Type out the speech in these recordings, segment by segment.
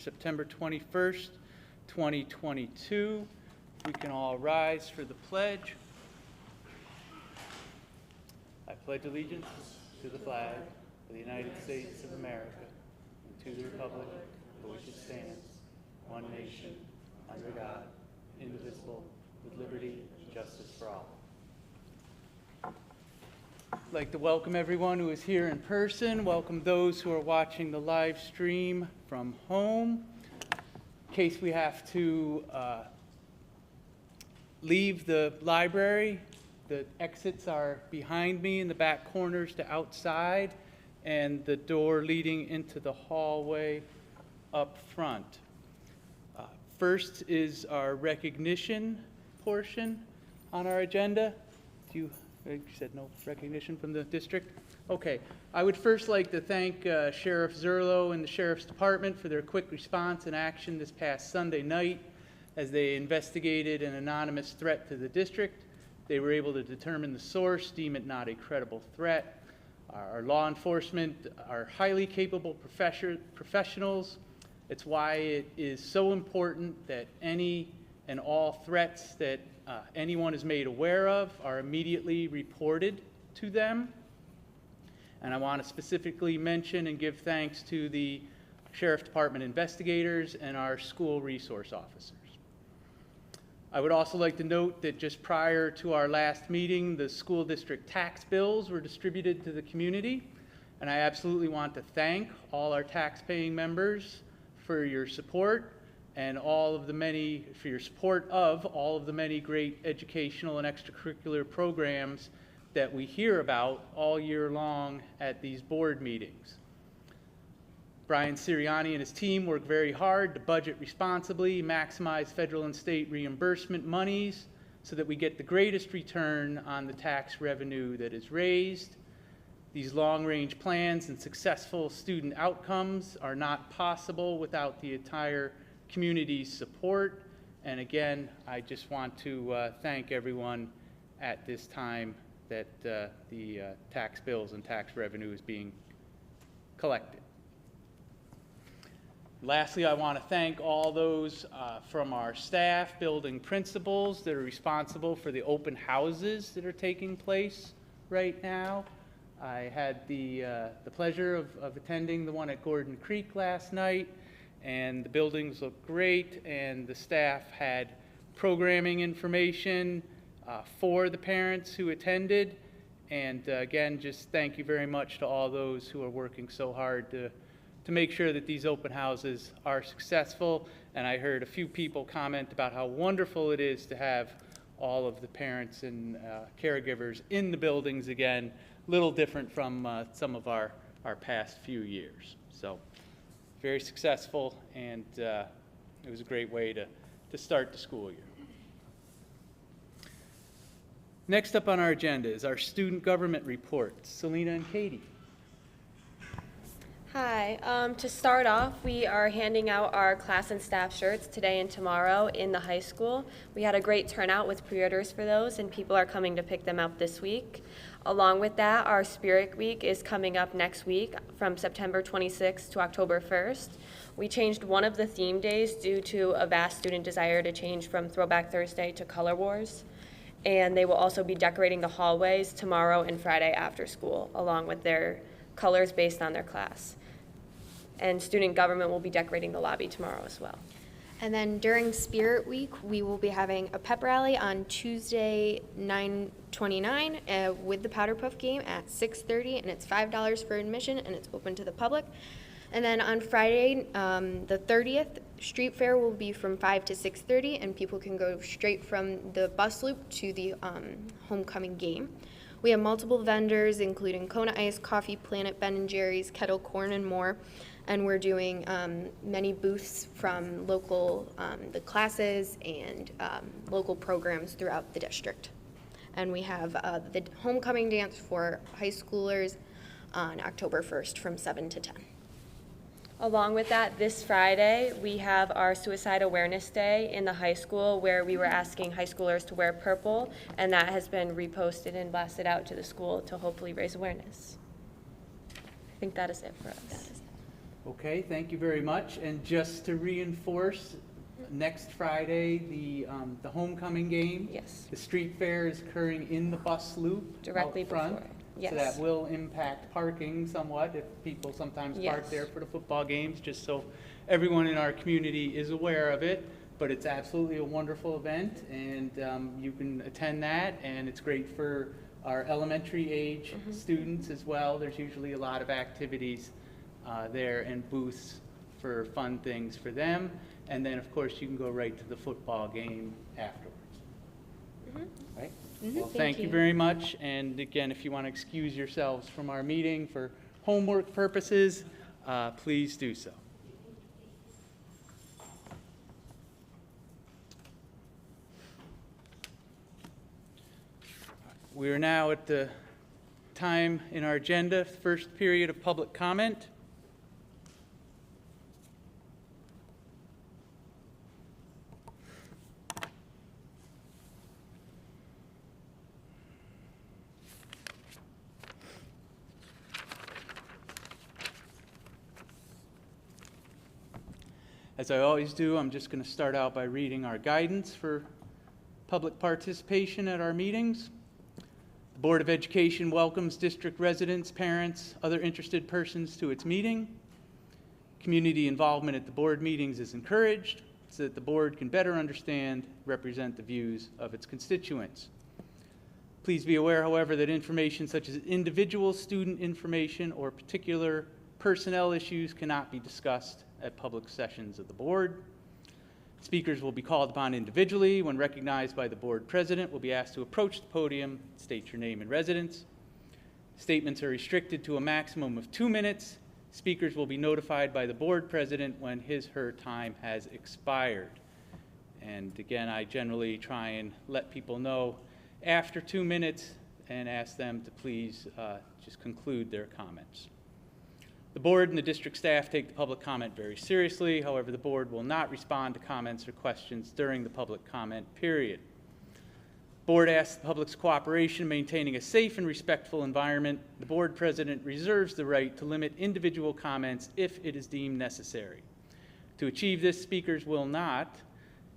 September 21st, 2022. We can all rise for the pledge. I pledge allegiance to the flag of the United States of America and to the republic for which it stands, one nation, under God, indivisible, with liberty and justice for all. I'd like to welcome everyone who is here in person, welcome those who are watching the live stream from home. In case we have to leave the library, the exits are behind me in the back corners to outside, and the door leading into the hallway up front. First is our recognition portion on our agenda. You said no recognition from the district? Okay. I would first like to thank Sheriff Zerlo and the Sheriff's Department for their quick response and action this past Sunday night as they investigated an anonymous threat to the district. They were able to determine the source, deem it not a credible threat. Our law enforcement are highly capable professionals. It's why it is so important that any and all threats that anyone is made aware of are immediately reported to them. And I want to specifically mention and give thanks to the Sheriff Department investigators and our school resource officers. I would also like to note that just prior to our last meeting, the school district tax bills were distributed to the community. And I absolutely want to thank all our tax-paying members for your support and for your support of all of the many great educational and extracurricular programs that we hear about all year long at these board meetings. Brian Sirianni and his team work very hard to budget responsibly, maximize federal and state reimbursement monies so that we get the greatest return on the tax revenue that is raised. These long-range plans and successful student outcomes are not possible without the entire community's support. And again, I just want to thank everyone at this time that the tax bills and tax revenue is being collected. Lastly, I want to thank all those from our staff, building principals that are responsible for the open houses that are taking place right now. I had the pleasure of attending the one at Gordon Creek last night, and the buildings look great, and the staff had programming information for the parents who attended. And again, just thank you very much to all those who are working so hard to make sure that these open houses are successful. And I heard a few people comment about how wonderful it is to have all of the parents and caregivers in the buildings again, a little different from some of our past few years. So very successful, and it was a great way to start the school year. Next up on our agenda is our student government reports. Selena and Katie. Hi. To start off, we are handing out our class and staff shirts today and tomorrow in the high school. We had a great turnout with pre-orders for those, and people are coming to pick them up this week. Along with that, our Spirit Week is coming up next week from September 26th to October 1st. We changed one of the theme days due to a vast student desire to change from Throwback Thursday to Color Wars. And they will also be decorating the hallways tomorrow and Friday after school, along with their colors based on their class. And student government will be decorating the lobby tomorrow as well. And then during Spirit Week, we will be having a pep rally on Tuesday, 9/29, with the Powder Puff game at 6:30, and it's $5 for admission, and it's open to the public. And then on Friday, the 30th, Street Fair will be from 5 to 6:30, and people can go straight from the bus loop to the homecoming game. We have multiple vendors, including Kona Ice, Coffee Planet, Ben & Jerry's, Kettle Corn, and more. And we're doing many booths from local the classes and local programs throughout the district. And we have the homecoming dance for high schoolers on October 1st from 7 to 10. Along with that, this Friday, we have our Suicide Awareness Day in the high school, where we were asking high schoolers to wear purple, and that has been reposted and blasted out to the school to hopefully raise awareness. I think that is it for us. Okay, thank you very much. And just to reinforce, next Friday, the homecoming game. Yes. The street fair is occurring in the bus loop Directly out front. before. Yes. So that will impact parking somewhat if people sometimes park Yes. there for the football games, just so everyone in our community is aware of it. But it's absolutely a wonderful event, and you can attend that, and it's great for our elementary age students as well. There's usually a lot of activities there and booths for fun things for them. And then, of course, you can go right to the football game afterwards. Right? Well, thank you very much. And again, if you want to excuse yourselves from our meeting for homework purposes, please do so. We are now at the time in our agenda, first period of public comment. As I always do, I'm just going to start out by reading our guidance for public participation at our meetings. The Board of Education welcomes district residents, parents, other interested persons to its meeting. Community involvement at the board meetings is encouraged so that the board can better understand, represent the views of its constituents. Please be aware, however, that information such as individual student information or particular personnel issues cannot be discussed at public sessions of the board. Speakers will be called upon individually. When recognized by the board president, will be asked to approach the podium, state your name and residence. Statements are restricted to a maximum of 2 minutes. Speakers will be notified by the board president when his/her time has expired. And again, I generally try and let people know after 2 minutes and ask them to please just conclude their comments. The board and the district staff take the public comment very seriously. However, the board will not respond to comments or questions during the public comment period. The board asks the public's cooperation in maintaining a safe and respectful environment. The board president reserves the right to limit individual comments if it is deemed necessary. To achieve this, speakers will not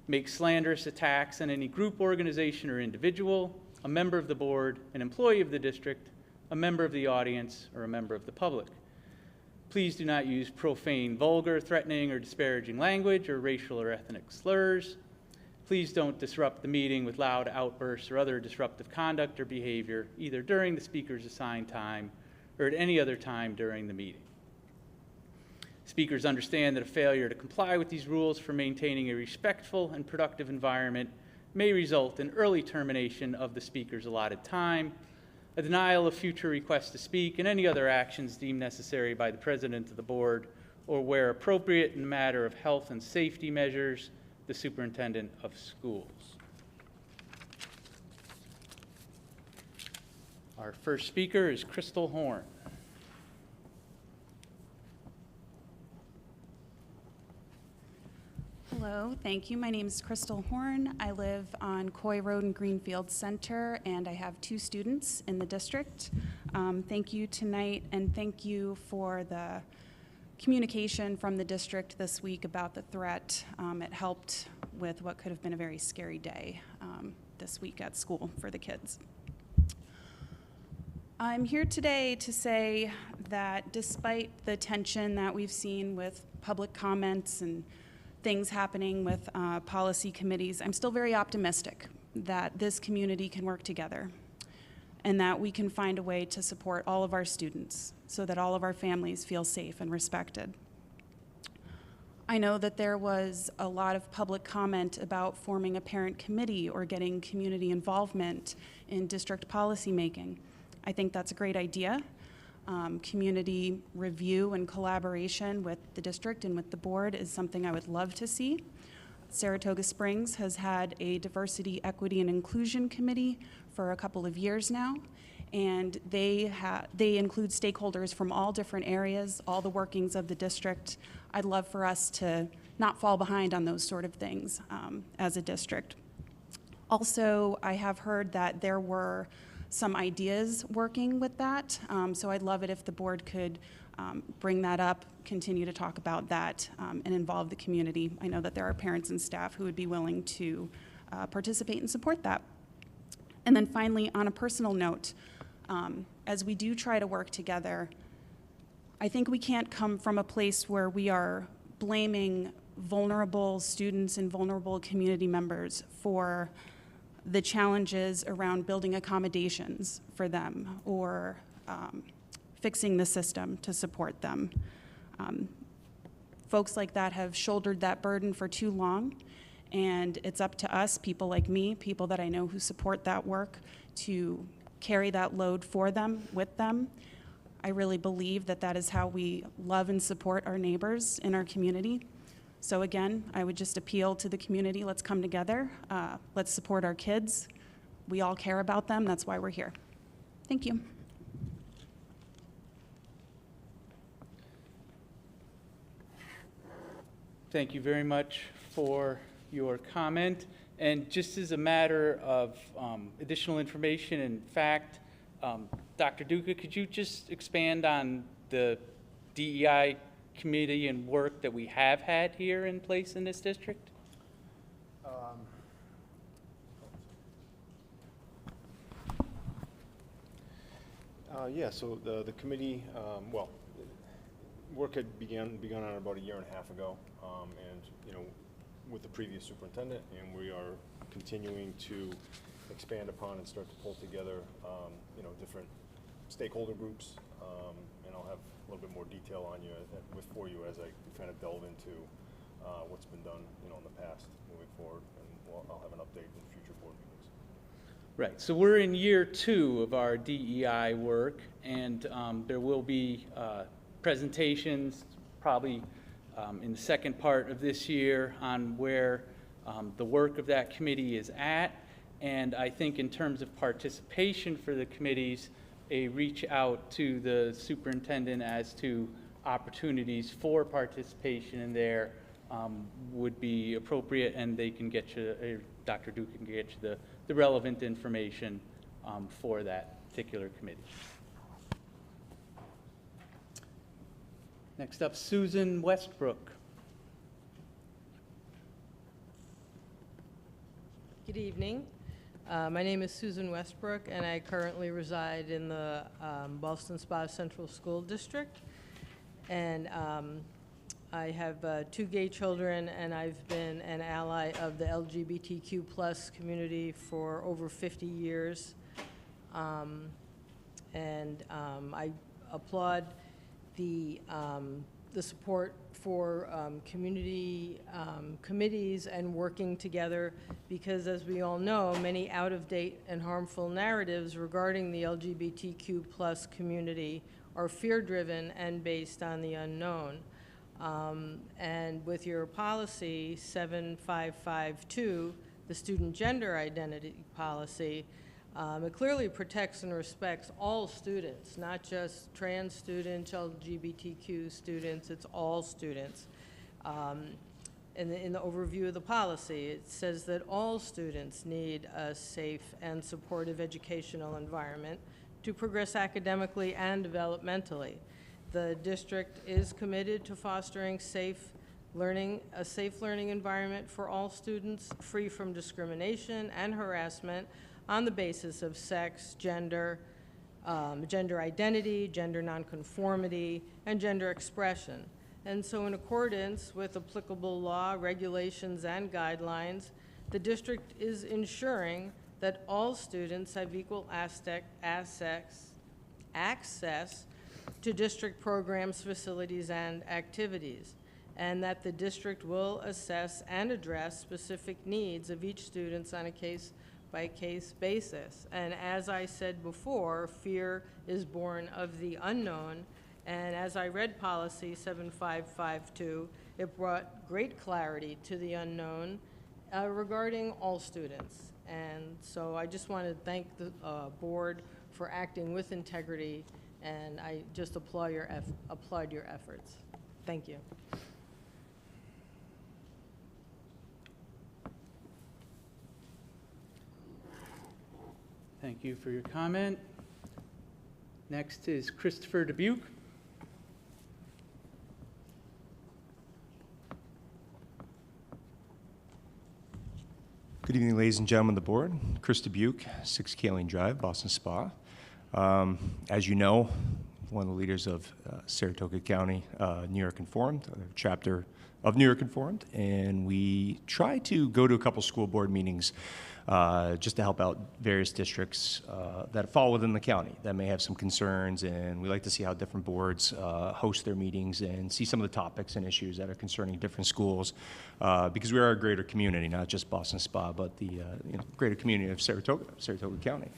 make slanderous attacks on any group, organization, or individual, a member of the board, an employee of the district, a member of the audience, or a member of the public. Please do not use profane, vulgar, threatening, or disparaging language or racial or ethnic slurs. Please don't disrupt the meeting with loud outbursts or other disruptive conduct or behavior, either during the speaker's assigned time or at any other time during the meeting. Speakers understand that a failure to comply with these rules for maintaining a respectful and productive environment may result in early termination of the speaker's allotted time, a denial of future requests to speak, and any other actions deemed necessary by the president of the board, or where appropriate in a matter of health and safety measures, the superintendent of schools. Our first speaker is Crystal Horn. Hello, thank you. My name is Crystal Horn. I live on Coy Road in Greenfield Center, and I have 2 students in the district. Thank you tonight, and thank you for the communication from the district this week about the threat. It helped with what could have been a very scary day this week at school for the kids. I'm here today to say that despite the tension that we've seen with public comments and things happening with policy committees, I'm still very optimistic that this community can work together and that we can find a way to support all of our students so that all of our families feel safe and respected. I know that there was a lot of public comment about forming a parent committee or getting community involvement in district policy making. I think that's a great idea. Community review and collaboration with the district and with the board is something I would love to see. Saratoga Springs has had a diversity, equity, and inclusion committee for a couple of years now, and they include stakeholders from all different areas, all the workings of the district. I'd love for us to not fall behind on those sort of things as a district. Also, I have heard that there were some ideas working with that, so I'd love it if the board could bring that up, continue to talk about that, and involve the community. I know that there are parents and staff who would be willing to participate and support that. And then finally, on a personal note, as we do try to work together, I think we can't come from a place where we are blaming vulnerable students and vulnerable community members for the challenges around building accommodations for them or fixing the system to support them. Folks like that have shouldered that burden for too long, and it's up to us, people like me, people that I know who support that work, to carry that load for them, with them. I really believe that that is how we love and support our neighbors in our community. So again, I would just appeal to the community, let's come together, let's support our kids. We all care about them, that's why we're here. Thank you. Thank you very much for your comment. And just as a matter of additional information and fact, Dr. Duca, could you just expand on the DEI committee and work that we have had here in place in this district? Yeah, so the committee, well, work had begun on about 1.5 years ago, and you know, with the previous superintendent, and we are continuing to expand upon and start to pull together, you know, different stakeholder groups, and I'll have a little bit more detail on you for you as I kind of delve into what's been done, you know, in the past moving forward, and I'll have an update in future board meetings. Right, so we're in year 2 of our DEI work, and there will be presentations probably in the second part of this year on where the work of that committee is at. And I think in terms of participation for the committees, a reach out to the superintendent as to opportunities for participation in there would be appropriate, and they can get you, Dr. Duke can get you the relevant information for that particular committee. Next up, Susan Westbrook. Good evening. My name is Susan Westbrook, and I currently reside in the Ballston Spa Central School District. And I have 2 gay children, and I've been an ally of the LGBTQ plus community for over 50 years. I applaud the support for community committees and working together, because as we all know, many out-of-date and harmful narratives regarding the LGBTQ plus community are fear-driven and based on the unknown. And with your policy 7552, the student gender identity policy, it clearly protects and respects all students, not just trans students, LGBTQ students, it's all students. In the overview of the policy, it says that all students need a safe and supportive educational environment to progress academically and developmentally. The district is committed to fostering a safe learning environment for all students, free from discrimination and harassment on the basis of sex, gender, gender identity, gender nonconformity, and gender expression. And so in accordance with applicable law, regulations, and guidelines, the district is ensuring that all students have equal access to district programs, facilities, and activities, and that the district will assess and address specific needs of each student on a case-by-case basis. And as I said before, fear is born of the unknown, and as I read policy 7552, it brought great clarity to the unknown regarding all students. And so I just want to thank the board for acting with integrity, and I just applaud your efforts. Thank you. Thank you for your comment. Next is Christopher Dubuque. Good evening, ladies and gentlemen of the board. Chris Dubuque, 6 Kaling Drive, Ballston Spa. As you know, one of the leaders of Saratoga County, New York Informed, a chapter of New York Informed, and we try to go to a couple school board meetings just to help out various districts that fall within the county that may have some concerns, and we like to see how different boards host their meetings and see some of the topics and issues that are concerning different schools, because we are a greater community, not just Ballston Spa, but the greater community of Saratoga County.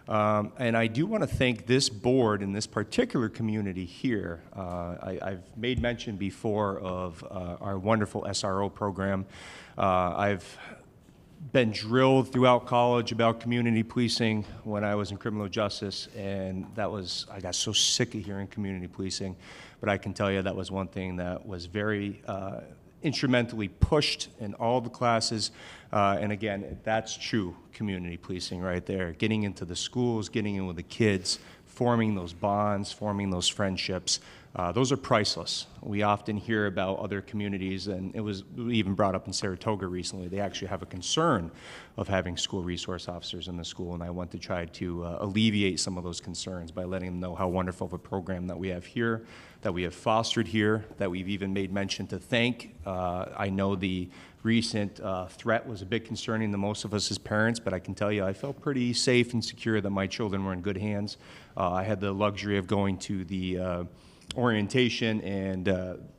And I do want to thank this board in this particular community here. I've made mention before of our wonderful SRO program. I've been drilled throughout college about community policing when I was in criminal justice, and I got so sick of hearing community policing, but I can tell you that was one thing that was very instrumentally pushed in all the classes, and again, that's true community policing right there, getting into the schools, getting in with the kids, forming those bonds, forming those friendships. Those are priceless. We often hear about other communities, and it was even brought up in Saratoga recently. They actually have a concern of having school resource officers in the school, and I want to try to alleviate some of those concerns by letting them know how wonderful of a program that we have here, that we have fostered here, that we've even made mention to thank. I know the recent threat was a bit concerning to most of us as parents, but I can tell you I felt pretty safe and secure that my children were in good hands. I had the luxury of going to the orientation, and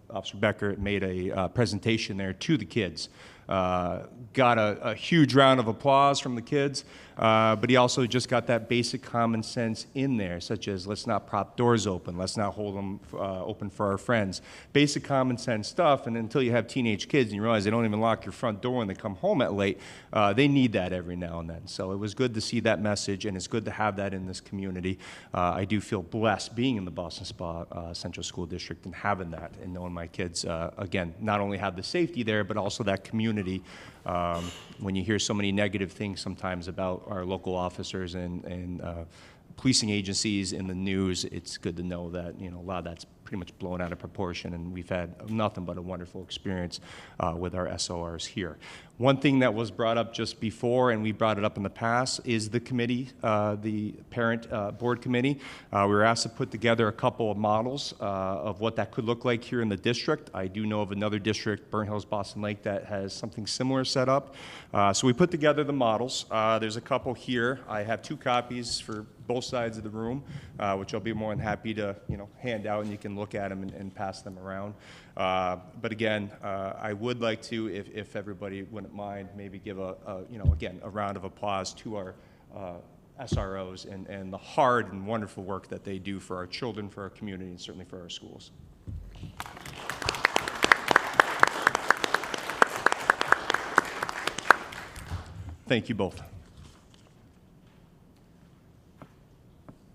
Officer Becker made a presentation there to the kids. Got a huge round of applause from the kids, but he also just got that basic common sense in there, such as let's not prop doors open, let's not hold them open for our friends. Basic common sense stuff, and until you have teenage kids and you realize they don't even lock your front door when they come home at late, they need that every now and then. So it was good to see that message, and it's good to have that in this community. I do feel blessed being in the Ballston Spa Central School District and having that, and knowing my kids, again, not only have the safety there, but also that community. When you hear so many negative things sometimes about our local officers and policing agencies in the news, it's good to know that a lot of that's pretty much blown out of proportion, and we've had nothing but a wonderful experience with our SORs here. One thing that was brought up just before, and we brought it up in the past, is the committee, the parent board committee. We were asked to put together a couple of models of what that could look like here in the district. I do know of another district, Burnt Hills, Boston Lake, that has something similar set up. So we put together the models. There's a couple here. I have 2 copies for both sides of the room, which I'll be more than happy to hand out, and you can look at them and pass them around. But again, I would like to, if everybody wouldn't mind, maybe give again, a round of applause to our SROs and the hard and wonderful work that they do for our children, for our community, and certainly for our schools. Thank you both.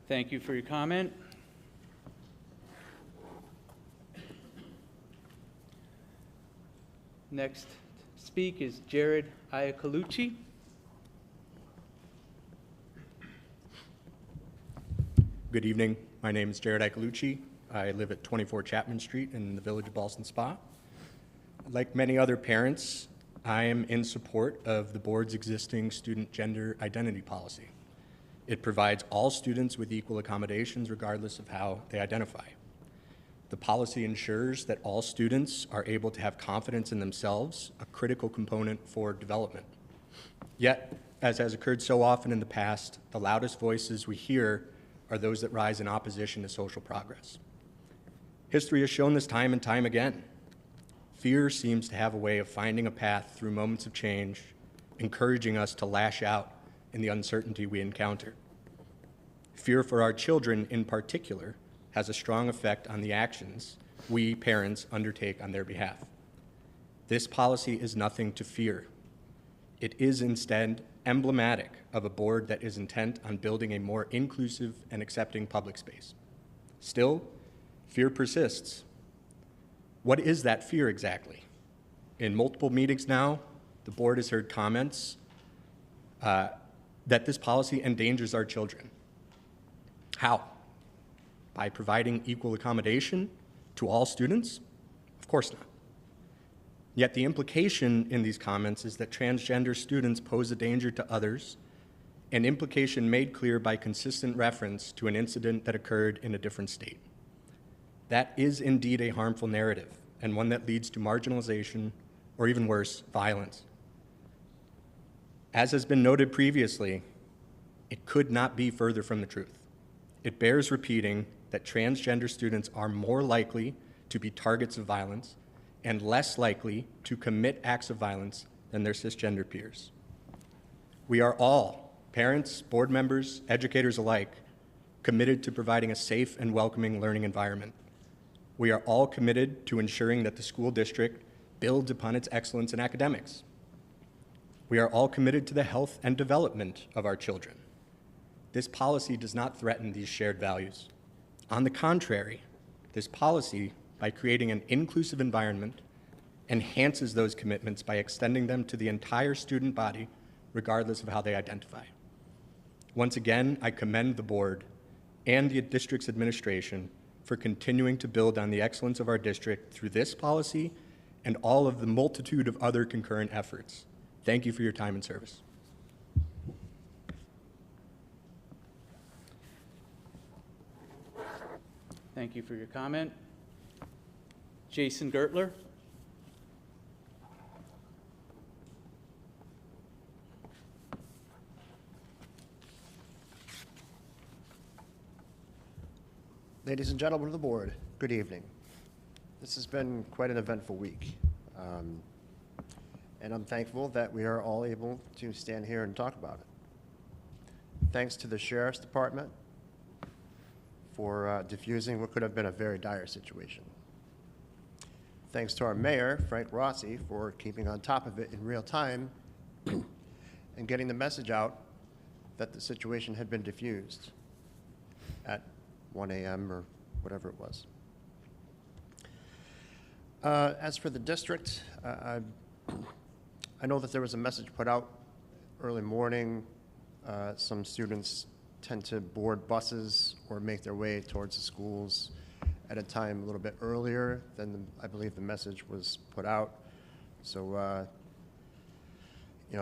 Thank you for your comment. Next to speak is Jared Iacolucci. Good evening. My name is Jared Iacolucci. I live at 24 Chapman Street in the village of Ballston Spa. Like many other parents, I am in support of the board's existing student gender identity policy. It provides all students with equal accommodations regardless of how they identify. The policy ensures that all students are able to have confidence in themselves, a critical component for development. Yet, as has occurred so often in the past, the loudest voices we hear are those that rise in opposition to social progress. History has shown this time and time again. Fear seems to have a way of finding a path through moments of change, encouraging us to lash out in the uncertainty we encounter. Fear for our children in particular has a strong effect on the actions we parents undertake on their behalf. This policy is nothing to fear. It is instead emblematic of a board that is intent on building a more inclusive and accepting public space. Still, fear persists. What is that fear exactly? In multiple meetings now, the board has heard comments that this policy endangers our children. How? By providing equal accommodation to all students? Of course not. Yet the implication in these comments is that transgender students pose a danger to others, an implication made clear by consistent reference to an incident that occurred in a different state. That is indeed a harmful narrative, and one that leads to marginalization, or even worse, violence. As has been noted previously, it could not be further from the truth. It bears repeating that transgender students are more likely to be targets of violence and less likely to commit acts of violence than their cisgender peers. We are all, parents, board members, educators alike, committed to providing a safe and welcoming learning environment. We are all committed to ensuring that the school district builds upon its excellence in academics. We are all committed to the health and development of our children. This policy does not threaten these shared values. On the contrary, this policy, by creating an inclusive environment, enhances those commitments by extending them to the entire student body, regardless of how they identify. Once again, I commend the board and the district's administration for continuing to build on the excellence of our district through this policy and all of the multitude of other concurrent efforts. Thank you for your time and service. Thank you for your comment. Jason Gertler. Ladies and gentlemen of the board, good evening. This has been quite an eventful week, and I'm thankful that we are all able to stand here and talk about it. Thanks to the Sheriff's Department for diffusing what could have been a very dire situation. Thanks to our mayor, Frank Rossi, for keeping on top of it in real time and getting the message out that the situation had been diffused at 1 a.m. or whatever it was. As for the district, I know that there was a message put out early morning. Some students tend to board buses or make their way towards the schools at a time a little bit earlier than I believe the message was put out. So, I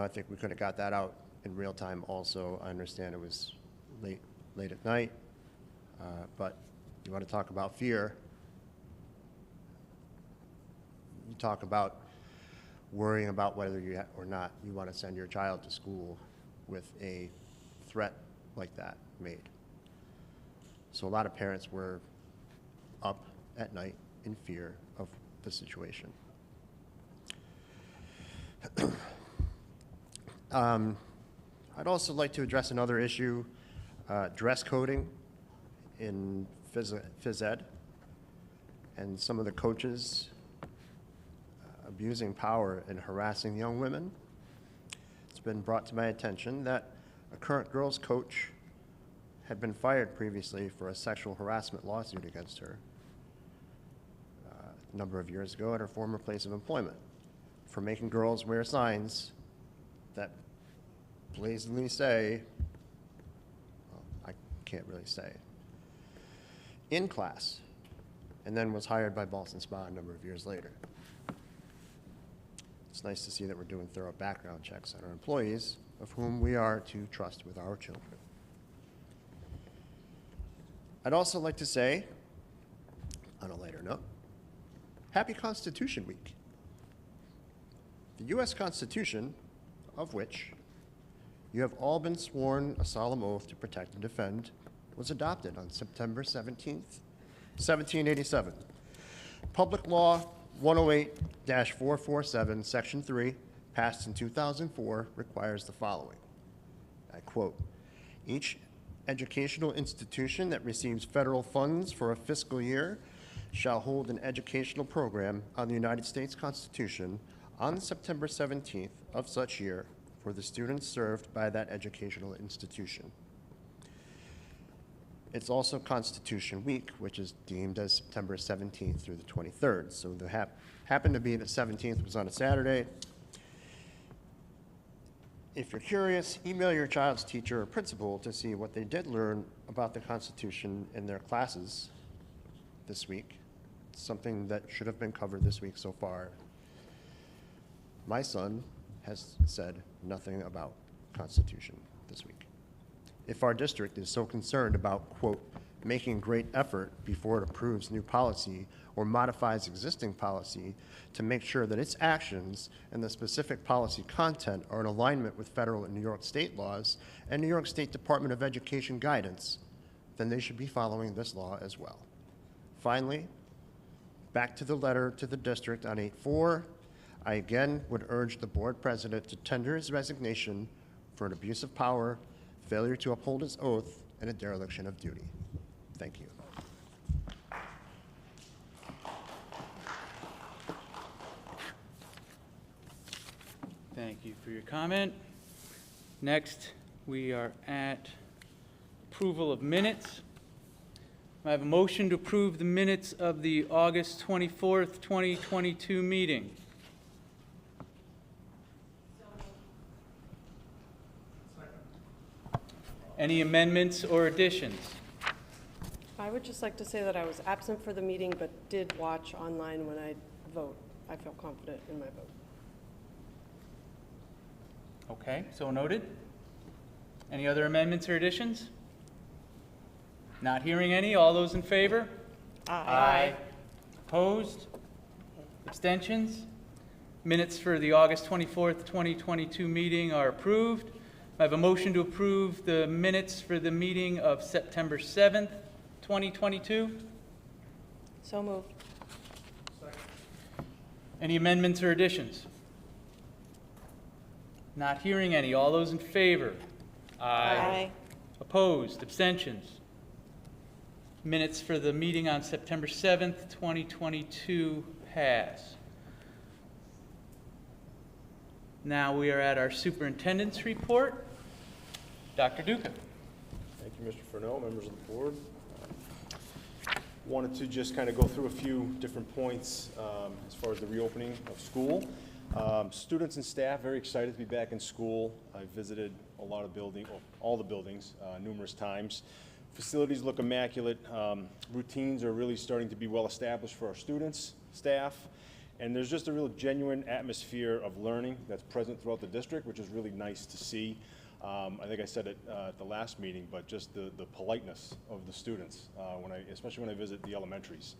think we could have got that out in real time also. I understand it was late at night. But you want to talk about fear, you talk about worrying about whether you or not you want to send your child to school with a threat like that made. So a lot of parents were up at night in fear of the situation. I'd also like to address another issue, dress coding in phys ed, and some of the coaches abusing power and harassing young women. It's been brought to my attention that a current girls coach had been fired previously for a sexual harassment lawsuit against her a number of years ago at her former place of employment for making girls wear signs that blazingly say, well, I can't really say, in class, and then was hired by Ballston Spa a number of years later. It's nice to see that we're doing thorough background checks on our employees, of whom we are to trust with our children. I'd also like to say, on a lighter note, Happy Constitution Week. The U.S. Constitution, of which you have all been sworn a solemn oath to protect and defend, was adopted on September 17th, 1787. Public Law 108-447, Section 3, passed in 2004, requires the following. I quote, "Each educational institution that receives federal funds for a fiscal year shall hold an educational program on the United States Constitution on September 17th of such year for the students served by that educational institution." It's also Constitution Week, which is deemed as September 17th through the 23rd. So there happened to be the 17th was on a Saturday. If you're curious, email your child's teacher or principal to see what they did learn about the Constitution in their classes this week. It's something that should have been covered this week so far. My son has said nothing about Constitution this week. If our district is so concerned about, quote, making great effort before it approves new policy or modifies existing policy to make sure that its actions and the specific policy content are in alignment with federal and New York state laws and New York State Department of Education guidance, then they should be following this law as well. Finally, back to the letter to the district on 8/4, I again would urge the board president to tender his resignation for an abuse of power, failure to uphold his oath, and a dereliction of duty. Thank you. Thank you for your comment. Next, we are at approval of minutes. I have a motion to approve the minutes of the August 24th, 2022 meeting. Any amendments or additions? I would just like to say that I was absent for the meeting, but did watch online when I vote. I feel confident in my vote. Okay, so noted. Any other amendments or additions? Not hearing any. All those in favor? Aye. Opposed? Abstentions? Minutes for the August 24th, 2022 meeting are approved. I have a motion to approve the minutes for the meeting of September 7th, 2022. So moved. Any amendments or additions? Not hearing any. All those in favor? Aye. Opposed? Abstentions? Minutes for the meeting on September 7th, 2022 pass. Now we are at our superintendent's report. Dr. Duca. Thank you, Mr. Furneaux, members of the board. Wanted to just kind of go through a few different points as far as the reopening of school. Students and staff very excited to be back in school. I visited a lot of all the buildings numerous times. Facilities look immaculate. Routines are really starting to be well established for our students, staff, and there's just a real genuine atmosphere of learning that's present throughout the district, which is really nice to see. I think I said it at the last meeting, but just the politeness of the students, especially when I visit the elementaries.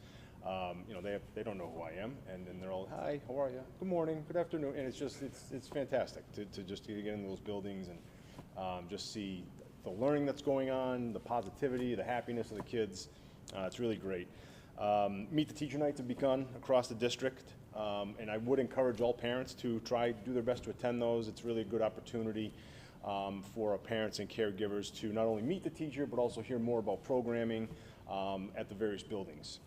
You know, they don't know who I am, and then they're all, hi, how are you? Good morning, good afternoon, and it's fantastic to just get into those buildings and just see the learning that's going on, the positivity, the happiness of the kids. It's really great. Meet the Teacher Nights have begun across the district, and I would encourage all parents to do their best to attend those. It's really a good opportunity for our parents and caregivers to not only meet the teacher, but also hear more about programming at the various buildings.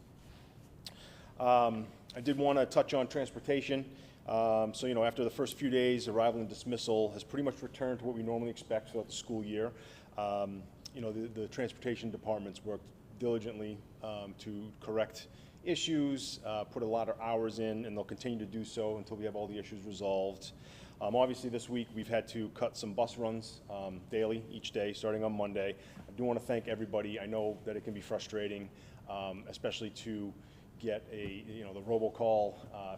I did want to touch on transportation. So, you know, after the first few days, arrival and dismissal has pretty much returned to what we normally expect throughout the school year. You know, the transportation departments worked diligently to correct issues, put a lot of hours in, and they'll continue to do so until we have all the issues resolved. Obviously, this week we've had to cut some bus runs daily, each day, starting on Monday. I do want to thank everybody. I know that it can be frustrating, especially to get the robocall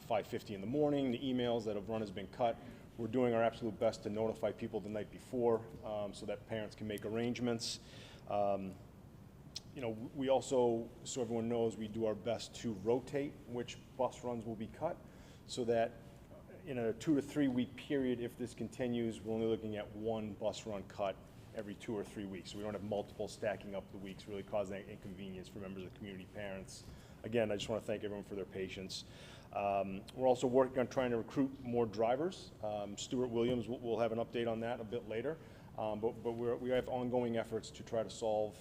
5:50 in the morning, the emails that a run has been cut. We're doing our absolute best to notify people the night before so that parents can make arrangements. You know, we also, so everyone knows, we do our best to rotate which bus runs will be cut so that in a 2 to 3 week period, if this continues, we're only looking at one bus run cut every 2 or 3 weeks. So we don't have multiple stacking up the weeks, really causing that inconvenience for members of the community, parents. Again, I just want to thank everyone for their patience. We're also working on trying to recruit more drivers. Stuart Williams will have an update on that a bit later. But we have ongoing efforts to try to solve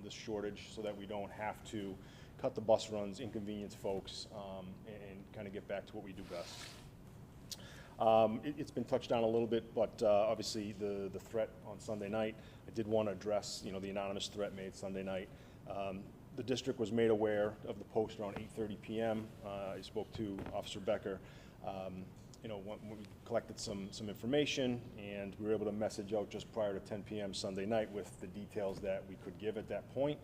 this shortage so that we don't have to cut the bus runs, inconvenience folks, and kind of get back to what we do best. It's been touched on a little bit, but obviously the threat on Sunday night, I did want to address, you know, the anonymous threat made Sunday night. The district was made aware of the post around 8:30 p.m. I spoke to Officer Becker. You know, when we collected some information, and we were able to message out just prior to 10 p.m. Sunday night with the details that we could give at that point.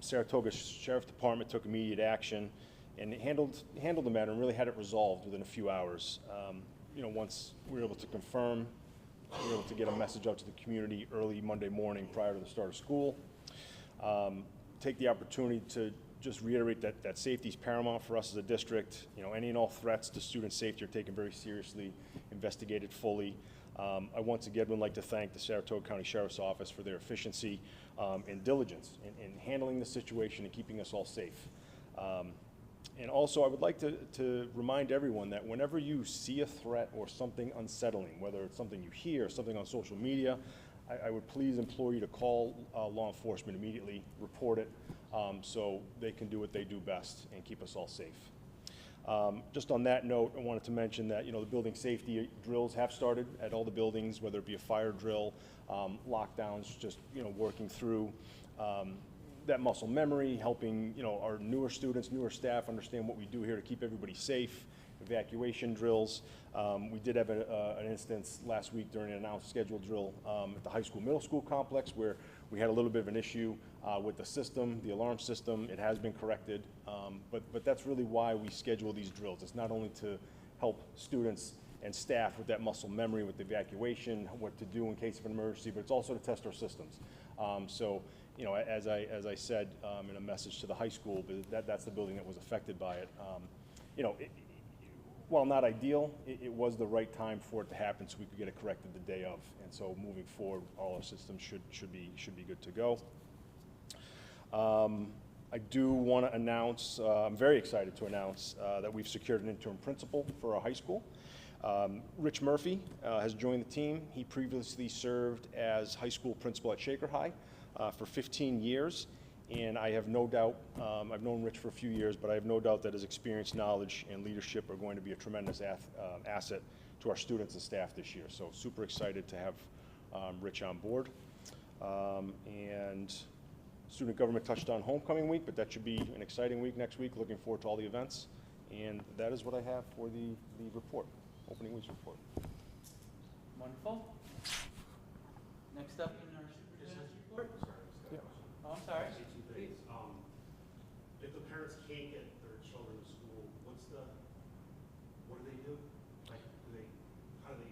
Saratoga Sheriff Department took immediate action and handled the matter and really had it resolved within a few hours. once we were able to confirm, we were able to get a message out to the community early Monday morning prior to the start of school. Take the opportunity to just reiterate that safety is paramount for us as a district. Any and all threats to student safety are taken very seriously, investigated fully. I once again would like to thank the Saratoga County Sheriff's Office for their efficiency and diligence in handling the situation and keeping us all safe. And also, I would like to remind everyone that whenever you see a threat or something unsettling, whether it's something you hear, something on social media, I would please implore you to call law enforcement immediately, report it, so they can do what they do best and keep us all safe. Just on that note, I wanted to mention that, the building safety drills have started at all the buildings, whether it be a fire drill, lockdowns, just, working through that muscle memory, helping, our newer students, newer staff understand what we do here to keep everybody safe, evacuation drills. We did have an instance last week during an announced scheduled drill at the high school, middle school complex where we had a little bit of an issue with the system, the alarm system. It has been corrected, but that's really why we schedule these drills. It's not only to help students and staff with that muscle memory, with the evacuation, what to do in case of an emergency, but it's also to test our systems. So, as I said in a message to the high school, that's the building that was affected by it. While not ideal, it was the right time for it to happen, so we could get it corrected the day of. And so, moving forward, all our systems should be good to go. I do want to announce, I'm very excited to announce that we've secured an interim principal for our high school. Rich Murphy has joined the team. He previously served as high school principal at Shaker High for 15 years. And I have no doubt, I've known Rich for a few years, but I have no doubt that his experience, knowledge, and leadership are going to be a tremendous asset to our students and staff this year. So super excited to have Rich on board. And student government touched on homecoming week, but that should be an exciting week next week. Looking forward to all the events. And that is what I have for the report, opening week's report. Wonderful. Next up in our superintendent's report. Oh, I'm sorry. Please. If the parents can't get their children to school, what do they do? Like, how do they?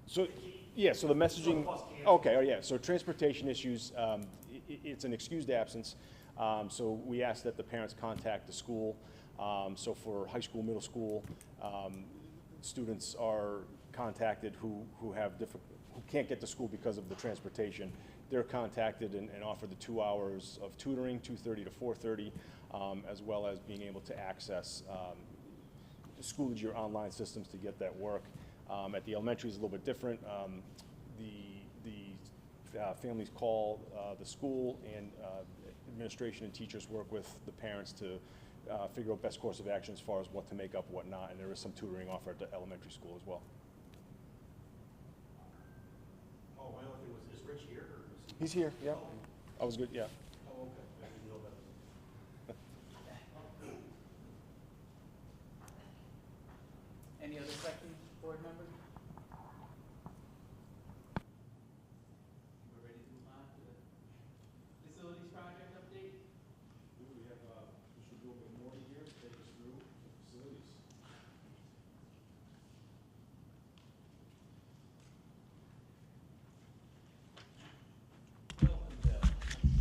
So, yeah, so the messaging, okay, oh yeah, so transportation issues, it's an excused absence. So we ask that the parents contact the school. So for high school, middle school, students are contacted who can't get to school because of the transportation. They're contacted and offered the 2 hours of tutoring, 2:30 to 4:30, as well as being able to access Schoology or online systems to get that work. At the elementary is a little bit different. The families call the school, and administration and teachers work with the parents to figure out best course of action as far as what to make up, what not, and there is some tutoring offered at the elementary school as well. Oh, my only thing was, is Rich here, or is he? He's here, yeah. I was good, yeah. Oh, okay, I didn't know that. Any other questions, board members? We're ready to move on to the facilities project update. We have Mr. Bill McMorty here to take us through the facilities. Welcome, Bill.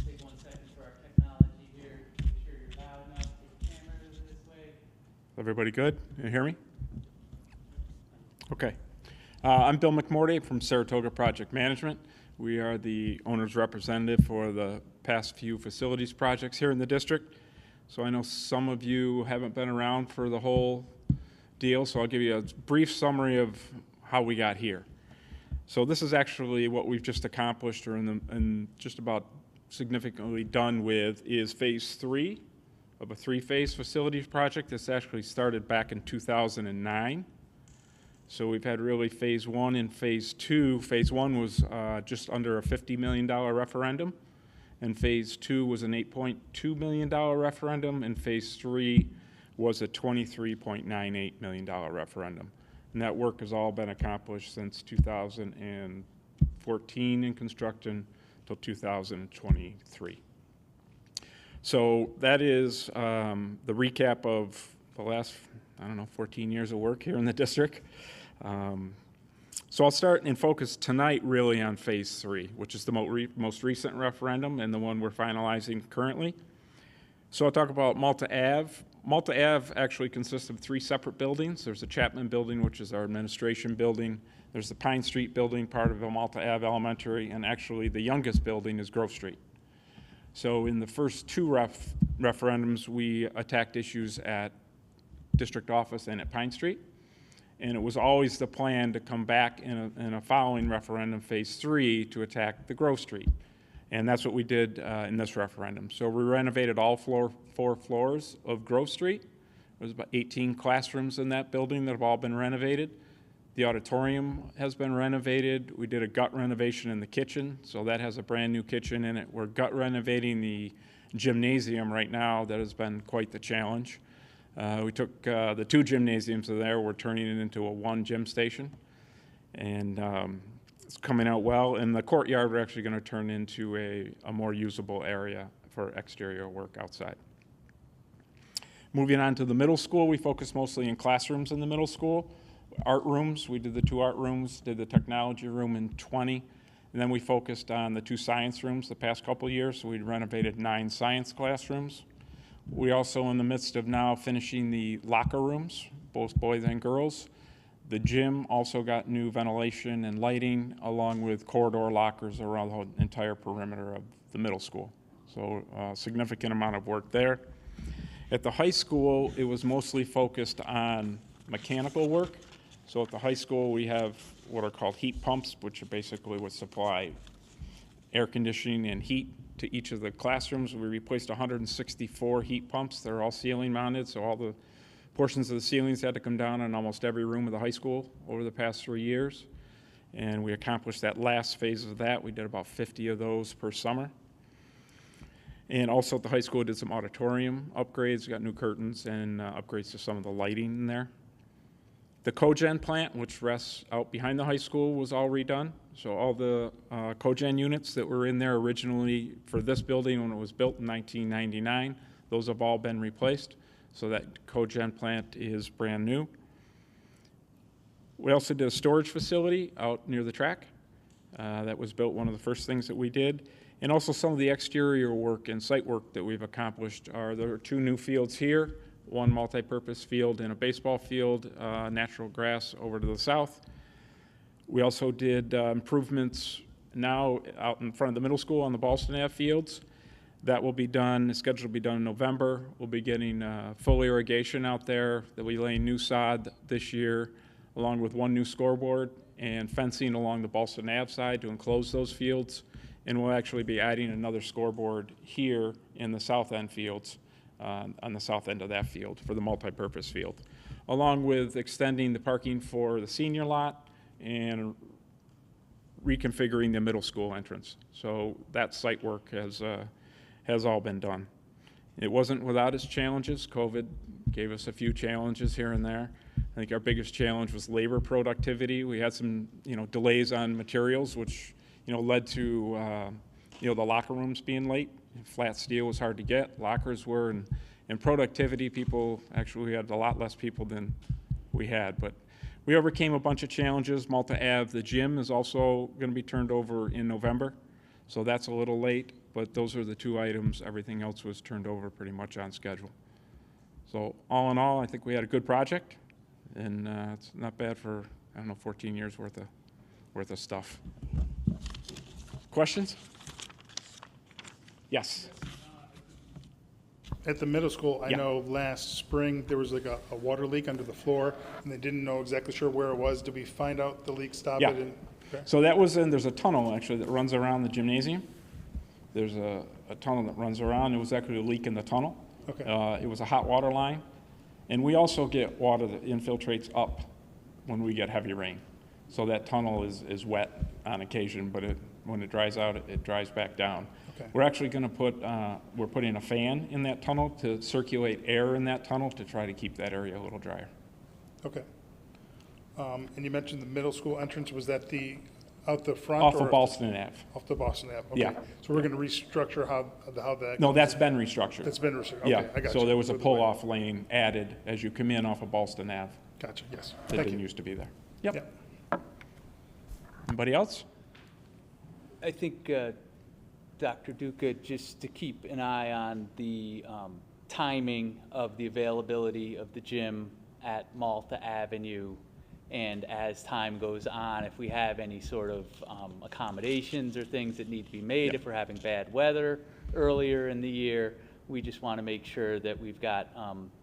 Take 1 second for our technology here. Make sure you're loud enough. Take the camera this way. Everybody good? You hear me? Okay. I'm Bill McMorty from Saratoga Project Management. We are the owner's representative for the past few facilities projects here in the district. So I know some of you haven't been around for the whole deal, so I'll give you a brief summary of how we got here. So this is actually what we've just accomplished, or and just about significantly done with, is phase 3 of a 3-phase facilities project. This actually started back in 2009. So we've had really phase 1 and phase 2. Phase 1 was just under a $50 million referendum, and phase 2 was an $8.2 million referendum, and phase 3 was a $23.98 million referendum. And that work has all been accomplished since 2014 in construction till 2023. So that is the recap of the last, 14 years of work here in the district. So I'll start and focus tonight really on Phase 3, which is the most recent referendum and the one we're finalizing currently. So I'll talk about Malta Ave. Malta Ave actually consists of 3 separate buildings. There's the Chapman Building, which is our administration building. There's the Pine Street Building, part of the Malta Ave Elementary, and actually the youngest building is Grove Street. So in the first 2 referendums, we attacked issues at district office and at Pine Street. And it was always the plan to come back in a following referendum, Phase 3, to attack the Grove Street. And that's what we did in this referendum. So we renovated all 4 floors of Grove Street. There's about 18 classrooms in that building that have all been renovated. The auditorium has been renovated. We did a gut renovation in the kitchen, so that has a brand new kitchen in it. We're gut renovating the gymnasium right now. That has been quite the challenge. We took the 2 gymnasiums there, we're turning it into a 1 gym station. And it's coming out well. And the courtyard, we're actually going to turn into a more usable area for exterior work outside. Moving on to the middle school, we focus mostly in classrooms in the middle school. Art rooms, we did the 2 art rooms, did the technology room in 20. And then we focused on the 2 science rooms the past couple of years. So we renovated 9 science classrooms. We also in the midst of now finishing the locker rooms, both boys and girls. The gym also got new ventilation and lighting, along with corridor lockers around the entire perimeter of the middle school. So a significant amount of work there. At the high school, it was mostly focused on mechanical work. So at the high school, we have what are called heat pumps, which are basically what supply air conditioning and heat to each of the classrooms. We replaced 164 heat pumps. They're all ceiling mounted, so all the portions of the ceilings had to come down in almost every room of the high school over the past 3 years. And we accomplished that last phase of that. We did about 50 of those per summer. And also at the high school, we did some auditorium upgrades. We got new curtains and upgrades to some of the lighting in there. The cogen plant, which rests out behind the high school, was all redone. So all the cogen units that were in there originally for this building when it was built in 1999, those have all been replaced. So that cogen plant is brand new. We also did a storage facility out near the track. That was built, one of the first things that we did. And also some of the exterior work and site work that we've accomplished there are 2 new fields here, 1 multi-purpose field and a baseball field, natural grass over to the south. We also did improvements now out in front of the middle school on the Ballston Ave fields. That will be done, it's scheduled to be done in November. We'll be getting full irrigation out there. They'll be laying new sod this year, along with 1 new scoreboard and fencing along the Ballston Ave side to enclose those fields. And we'll actually be adding another scoreboard here in the south end fields, on the south end of that field for the multi-purpose field, along with extending the parking for the senior lot and reconfiguring the middle school entrance. So that site work has all been done. It wasn't without its challenges. COVID gave us a few challenges here and there. I think our biggest challenge was labor productivity. We had some, delays on materials, which, led to, the locker rooms being late. Flat steel was hard to get. Lockers were, and productivity, we had a lot less people than we had. But we overcame a bunch of challenges. Malta Ave, the gym, is also going to be turned over in November. So that's a little late, but those are the 2 items. Everything else was turned over pretty much on schedule. So all in all, I think we had a good project, and it's not bad for, 14 years worth of stuff. Questions? Yes. At the middle school, I know last spring, there was like a water leak under the floor, and they didn't know exactly sure where it was. Did we find out the leak, stop it? And, okay. So that was there's a tunnel actually that runs around the gymnasium. There's a tunnel that runs around. It was actually a leak in the tunnel. Okay. It was a hot water line. And we also get water that infiltrates up when we get heavy rain. So that tunnel is wet on occasion, but when it dries out, it dries back down. Okay. We're actually going to we're putting a fan in that tunnel to circulate air in that tunnel to try to keep that area a little drier. Okay. And you mentioned the middle school entrance. Was that out the front? Off of Ballston Ave. Off the Ballston Ave. Okay. Yeah. So we're going to restructure how that. No, that's been restructured. That's been restructured. Okay, Yeah. I got So you. there was a pull-off lane added as you come in off of Ballston Ave. Gotcha. Yes. That Thank didn't you. used to be there. Yep. Anybody else? I think, Dr. Duca, just to keep an eye on the timing of the availability of the gym at Malta Avenue, and as time goes on, if we have any sort of accommodations or things that need to be made, if we're having bad weather earlier in the year, we just want to make sure that we've got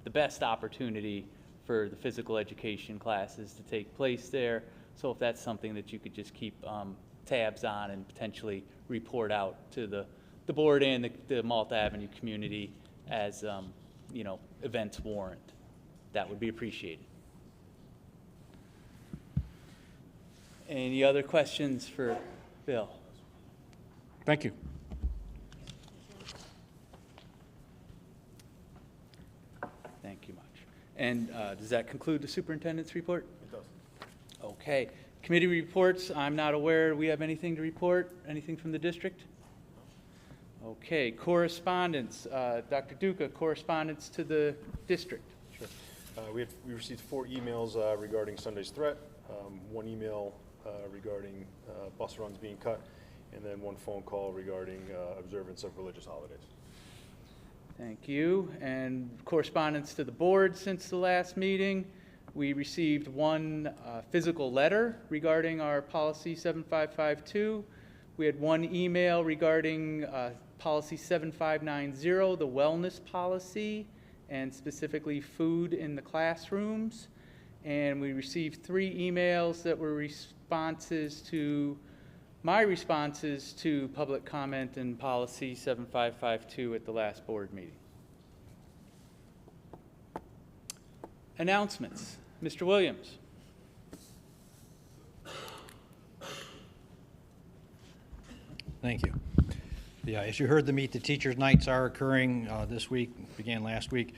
the best opportunity for the physical education classes to take place there. So if that's something that you could just keep tabs on and potentially report out to the board and the Malta Avenue community as events warrant, that would be appreciated. Any other questions for Bill? Thank you. Thank you much. And does that conclude the superintendent's report? It does. Okay. Committee reports, I'm not aware we have anything to report. Anything from the district? Okay. Correspondence. Dr. Duca, correspondence to the district. Sure. We received 4 emails regarding Sunday's threat, 1 email regarding bus runs being cut, and then 1 phone call regarding observance of religious holidays. Thank you. And correspondence to the board since the last meeting. We received 1 physical letter regarding our policy 7552. We had 1 email regarding policy 7590, the wellness policy, and specifically food in the classrooms. And we received 3 emails that were my responses to public comment and policy 7552 at the last board meeting. Announcements. Mr. Williams. Thank you. Yeah, as you heard, the Meet the Teachers Nights are occurring this week, began last week.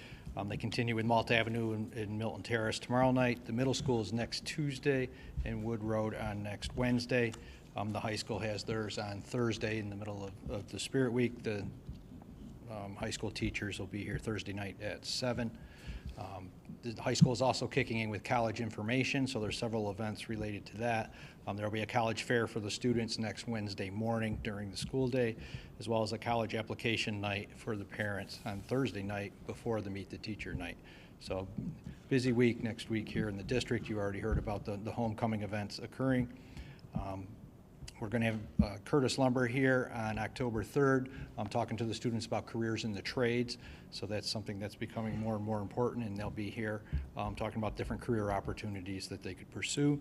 They continue with Malta Avenue and Milton Terrace tomorrow night. The middle school is next Tuesday and Wood Road on next Wednesday. The high school has theirs on Thursday in the middle of the Spirit Week. The high school teachers will be here Thursday night at 7. The high school is also kicking in with college information, so there's several events related to that. There will be a college fair for the students next Wednesday morning during the school day, as well as a college application night for the parents on Thursday night before the Meet the Teacher night. So busy week next week here in the district. You already heard about the homecoming events occurring. We're going to have Curtis Lumber here on October 3rd. I'm talking to the students about careers in the trades. So that's something that's becoming more and more important, and they'll be here talking about different career opportunities that they could pursue.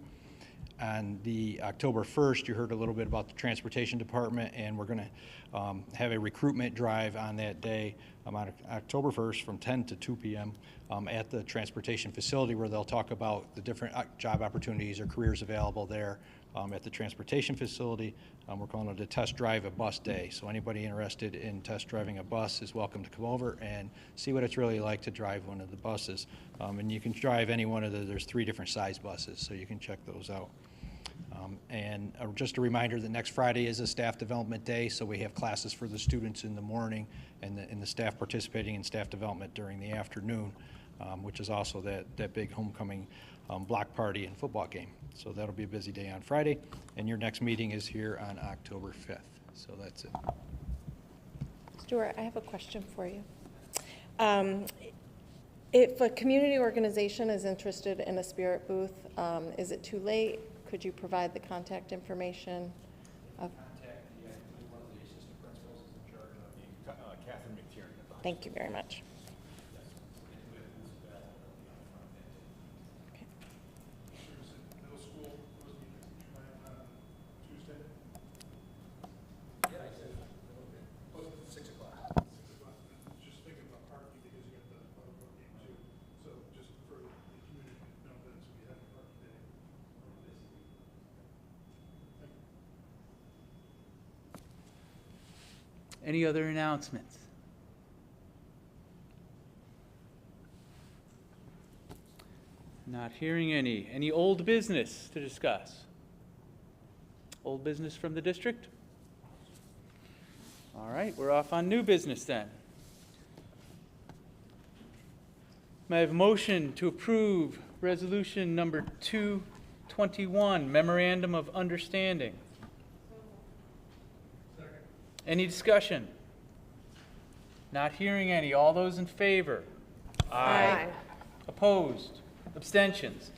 On the October 1st, you heard a little bit about the transportation department, and we're going to have a recruitment drive on that day on October 1st from 10 to 2 p.m. At the transportation facility, where they'll talk about the different job opportunities or careers available there at the transportation facility. We're calling it a test drive a bus day. So anybody interested in test driving a bus is welcome to come over and see what it's really like to drive one of the buses. And you can drive any one of there's 3 different size buses, so you can check those out. And just a reminder that next Friday is a staff development day, so we have classes for the students in the morning and the staff participating in staff development during the afternoon, which is also that big homecoming block party and football game. So that'll be a busy day on Friday, and your next meeting is here on October 5th. So that's it. Stuart, I have a question for you. If a community organization is interested in a spirit booth, is it too late? Could you provide the contact information of? Contact one of the assistant principals is in charge of Catherine McTiernan. Thank you very much. Middle school, Tuesday? Yeah, I said, 6 o'clock. Just thinking about parking because you got the football game too. So just for the community to know that we have a parking day. Any other announcements? Not hearing any. Any old business to discuss? Old business from the district? All right, we're off on new business then. May I have a motion to approve resolution number 21, Memorandum of Understanding. Any discussion? Not hearing any. All those in favor? Aye. Opposed? Abstentions?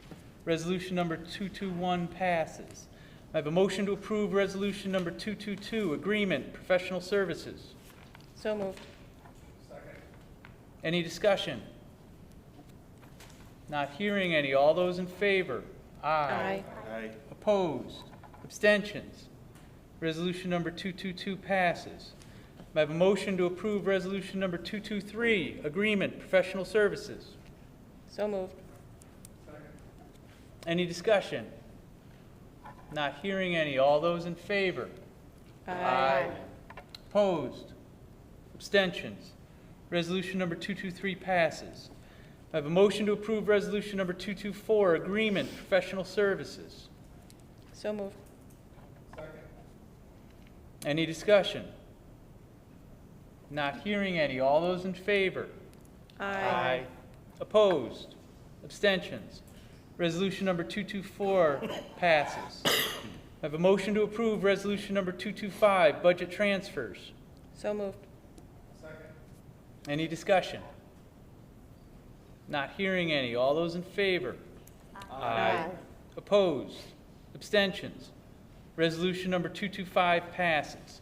Resolution number 221 passes. I have a motion to approve resolution number 222, Agreement, Professional Services. So moved. Any discussion? Not hearing any. All those in favor? Aye. Opposed? Abstentions? Resolution number 222 passes. I have a motion to approve resolution number 223, Agreement, Professional Services. So moved. Any discussion? Not hearing any. All those in favor? Opposed? Abstentions? Resolution number 223 passes. I have a motion to approve resolution number 224, Agreement, Professional Services. So moved. Any discussion? Not hearing any. All those in favor? Opposed? Abstentions? Resolution number 224 passes. I have a motion to approve resolution number 225, Budget Transfers. So moved. Any discussion? Not hearing any. All those in favor? Opposed? Abstentions? Resolution number 225 passes.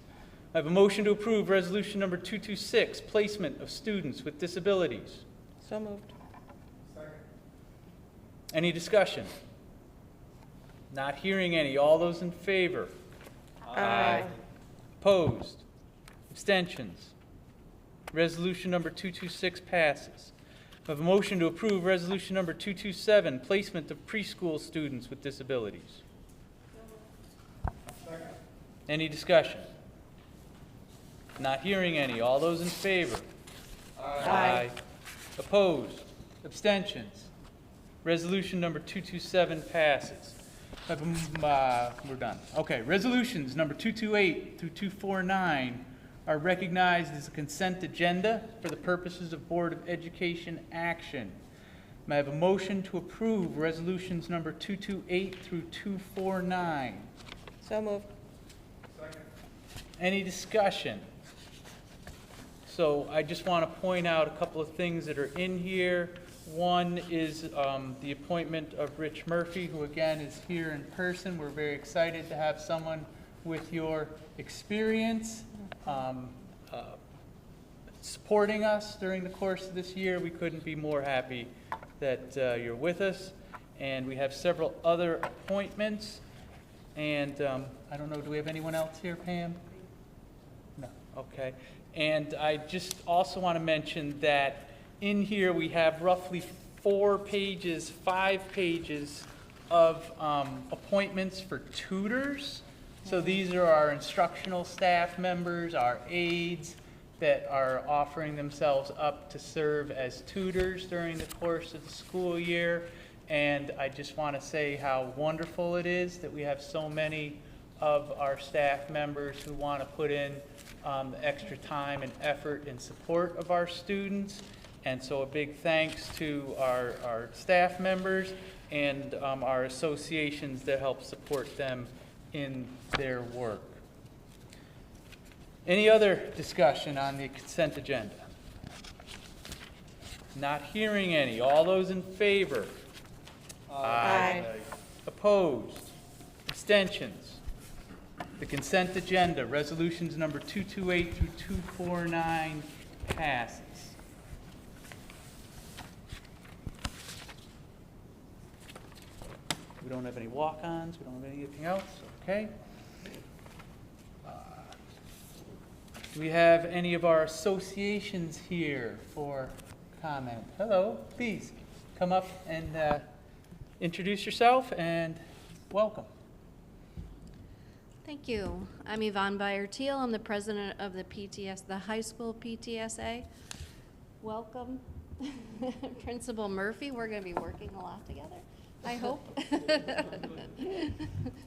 I have a motion to approve resolution number 226, Placement of Students with Disabilities. So moved. Any discussion? Not hearing any. All those in favor? Opposed? Abstentions? Resolution number 226 passes. I have a motion to approve resolution number 227, Placement of Preschool Students with Disabilities. Any discussion? Not hearing any. All those in favor? Opposed? Abstentions? Resolution number 227 passes. We're done. Okay, resolutions number 228 through 249 are recognized as a consent agenda for the purposes of Board of Education action. May I have a motion to approve resolutions number 228 through 249? So moved. Any discussion? So I just want to point out a couple of things that are in here. One is the appointment of Rich Murphy, who again is here in person. We're very excited to have someone with your experience supporting us during the course of this year. We couldn't be more happy that you're with us. And we have several other appointments. And I don't know, do we have anyone else here, Pam? No, okay. And I just also want to mention that in here we have roughly 5 pages of appointments for tutors. So these are our instructional staff members, our aides that are offering themselves up to serve as tutors during the course of the school year. And I just want to say how wonderful it is that we have so many of our staff members who want to put in the extra time and effort in support of our students. And so a big thanks to our staff members and our associations that help support them in their work. Any other discussion on the consent agenda? Not hearing any. All those in favor? Opposed? Abstentions? The consent agenda, resolutions number 228 through 249 passes. We don't have any walk-ons, we don't have anything else, okay? Do we have any of our associations here for comment? Hello, please come up and introduce yourself and welcome. Thank you. I'm Yvonne Bayer-Teal. I'm the president of the the high school PTSA. Welcome, Principal Murphy. We're going to be working a lot together, I hope.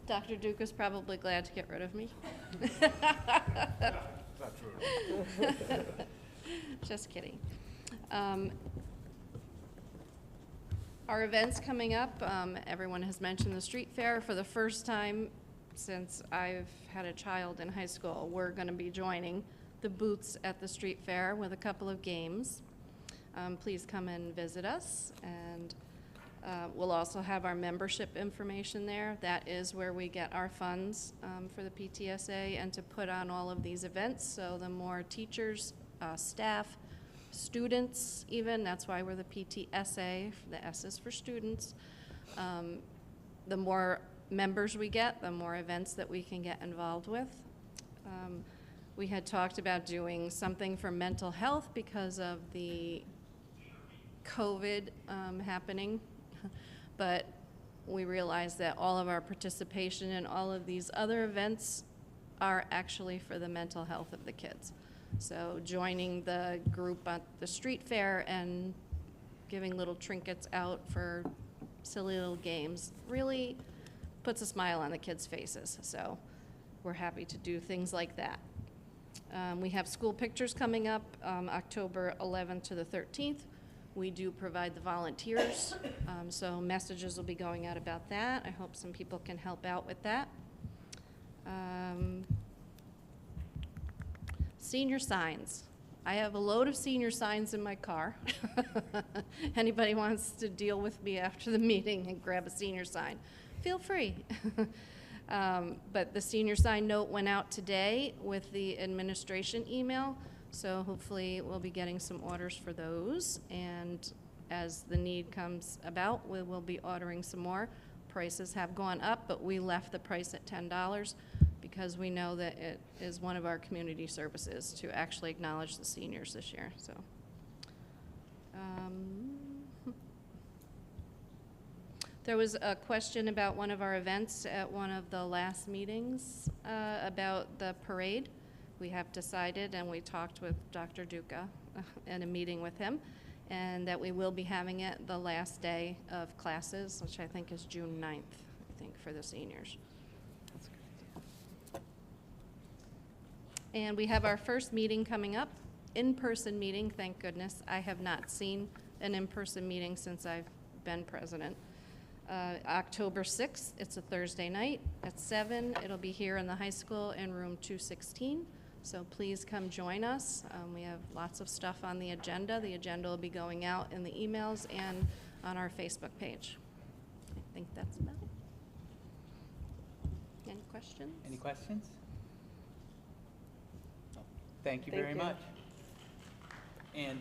Dr. Duke is probably glad to get rid of me. Not true. Just kidding. Our events coming up, everyone has mentioned the street fair. For the first time since I've had a child in high school, we're going to be joining the booths at the street fair with a couple of games. Please come and visit us, and we'll also have our membership information there. That is where we get our funds for the PTSA and to put on all of these events. So the more teachers, staff, students even, that's why we're the PTSA, the S is for students. The more members we get, the more events that we can get involved with. We had talked about doing something for mental health because of the COVID happening, but we realized that all of our participation in all of these other events are actually for the mental health of the kids. So joining the group at the street fair and giving little trinkets out for silly little games really puts a smile on the kids' faces. So we're happy to do things like that. We have school pictures coming up October 11th to the 13th. We do provide the volunteers, so messages will be going out about that. I hope some people can help out with that. Senior signs. I have a load of senior signs in my car. Anybody wants to deal with me after the meeting and grab a senior sign, feel free. But the senior sign note went out today with the administration email, so hopefully we'll be getting some orders for those. And as the need comes about, we will be ordering some more. Prices have gone up, but we left the price at $10 because we know that it is one of our community services to actually acknowledge the seniors this year. So. There was a question about one of our events at one of the last meetings about the parade. We have decided, and we talked with Dr. Duca in a meeting with him, and that we will be having it the last day of classes, which I think is June 9th, I think, for the seniors. And we have our first meeting coming up, in-person meeting, thank goodness. I have not seen an in-person meeting since I've been president. October 6th, it's a Thursday night at 7. It'll be here in the high school in room 216. So please come join us. We have lots of stuff on the agenda. The agenda will be going out in the emails and on our Facebook page. I think that's about it. Any questions? Any questions? Thank you Thank very you. much. And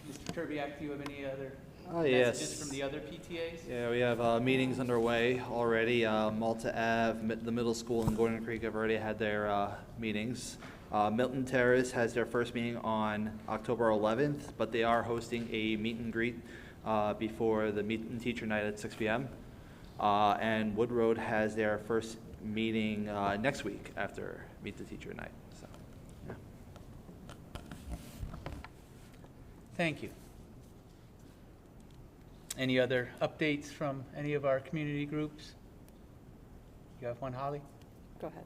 Mr. Turbiak, do you have any other messages from the other PTAs? Yeah, we have meetings underway already. Malta Ave, the middle school, and Gordon Creek have already had their meetings. Milton Terrace has their first meeting on October 11th, but they are hosting a meet and greet before the meet and teacher night at 6 p.m. And Wood Road has their first meeting next week after meet the teacher night. So, yeah. Thank you. Any other updates from any of our community groups? You have one, Holly? Go ahead.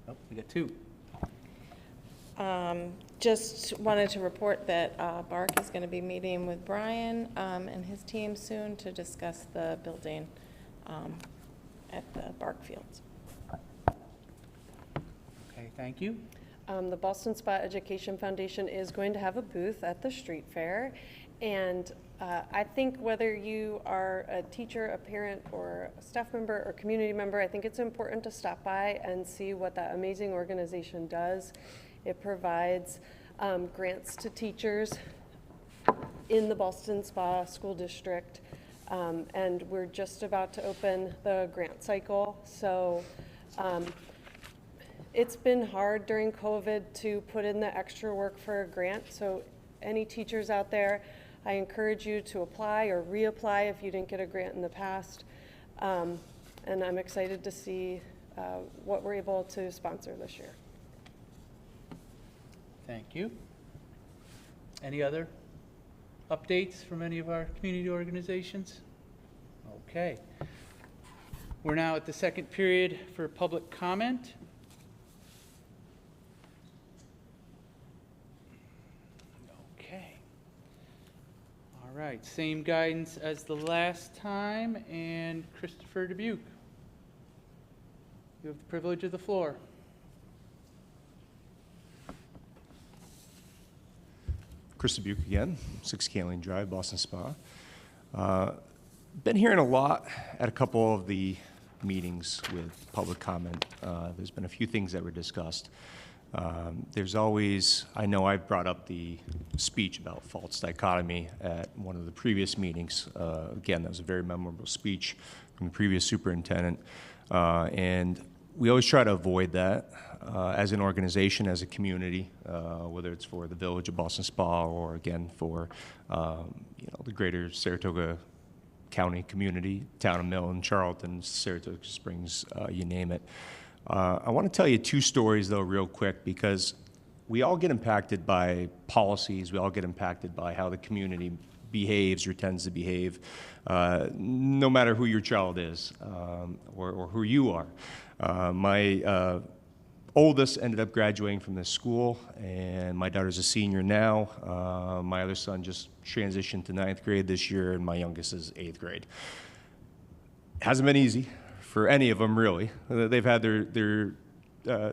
Nope, we got two. Just wanted to report that BARC is going to be meeting with Brian and his team soon to discuss the building at the BARC fields. Okay, thank you. The Ballston Spa Education Foundation is going to have a booth at the street fair, and I think whether you are a teacher, a parent, or a staff member or community member, I think it's important to stop by and see what that amazing organization does. It provides grants to teachers in the Ballston Spa School District, and we're just about to open the grant cycle. So it's been hard during COVID to put in the extra work for a grant. So any teachers out there, I encourage you to apply or reapply if you didn't get a grant in the past. And I'm excited to see what we're able to sponsor this year. Thank you. Any other updates from any of our community organizations? Okay. We're now at the second period for public comment. Okay. All right. right, same guidance as the last time, and Christopher Dubuque. You have the privilege of the floor. Chris Dubuque again, 6 Kaling Drive, Ballston Spa. Been hearing a lot at a couple of the meetings with public comment. There's been a few things that were discussed. There's always, I know I've brought up the speech about false dichotomy at one of the previous meetings. Again, that was a very memorable speech from the previous superintendent. And we always try to avoid that as an organization, as a community, whether it's for the Village of Ballston Spa or again for the greater Saratoga County community, town of Milton, Charlton, Saratoga Springs, you name it. I want to tell you 2 stories though real quick, because we all get impacted by policies, we all get impacted by how the community behaves or tends to behave, no matter who your child is or who you are. My oldest ended up graduating from this school, and my daughter's a senior now. My other son just transitioned to 9th grade this year, and my youngest is 8th grade. Hasn't been easy for any of them, really. They've had their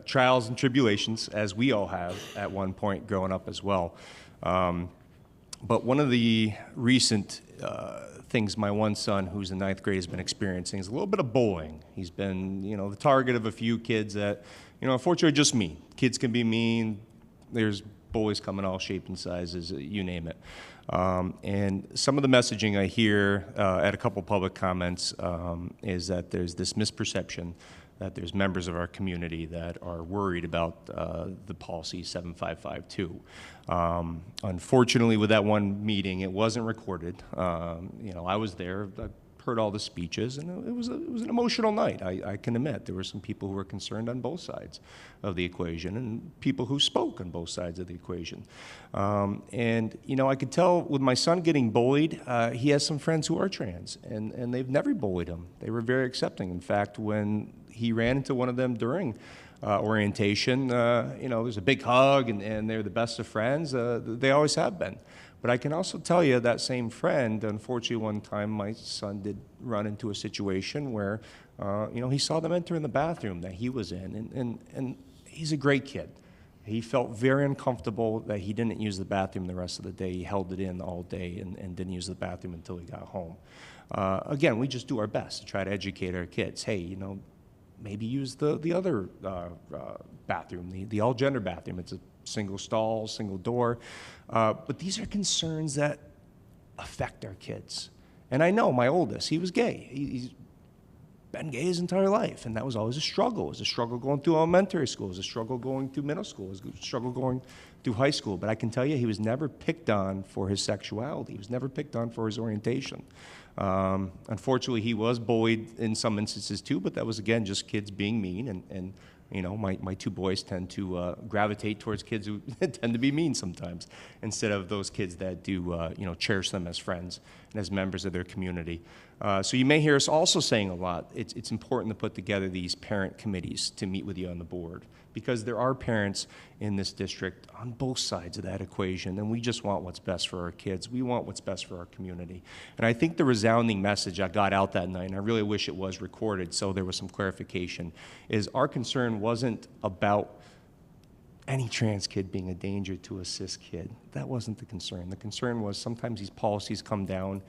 trials and tribulations, as we all have at one point growing up as well. But one of the recent things my one son, who's in 9th grade, has been experiencing is a little bit of bullying. He's been, the target of a few kids that, unfortunately, just mean. Kids can be mean. There's bullies come in all shapes and sizes, you name it. And some of the messaging I hear at a couple public comments is that there's this misperception that there's members of our community that are worried about the policy 7552. Unfortunately, with that one meeting, it wasn't recorded. I was there. I heard all the speeches, and it was an emotional night. I can admit there were some people who were concerned on both sides of the equation, and people who spoke on both sides of the equation. And I could tell with my son getting bullied, he has some friends who are trans, and they've never bullied him. They were very accepting. In fact, when he ran into one of them during orientation, there's a big hug, and they're the best of friends. They always have been. But I can also tell you that same friend, unfortunately, one time my son did run into a situation where, he saw them enter in the bathroom that he was in, and he's a great kid. He felt very uncomfortable that he didn't use the bathroom the rest of the day. He held it in all day and didn't use the bathroom until he got home. Again, we just do our best to try to educate our kids. Hey, maybe use the other bathroom, the all-gender bathroom. It's a single stall, single door. But these are concerns that affect our kids. And I know my oldest, he was gay. He's been gay his entire life, and that was always a struggle. It was a struggle going through elementary school. It was a struggle going through middle school. It was a struggle going through high school. But I can tell you, he was never picked on for his sexuality. He was never picked on for his orientation. Unfortunately, he was bullied in some instances too, but that was, again, just kids being mean. And my 2 boys tend to gravitate towards kids who tend to be mean sometimes, instead of those kids that do, cherish them as friends and as members of their community. So you may hear us also saying a lot, it's important to put together these parent committees to meet with you on the board, because there are parents in this district on both sides of that equation, and we just want what's best for our kids. We want what's best for our community. And I think the resounding message I got out that night, and I really wish it was recorded so there was some clarification, is our concern wasn't about any trans kid being a danger to a cis kid. That wasn't the concern. The concern was sometimes these policies come down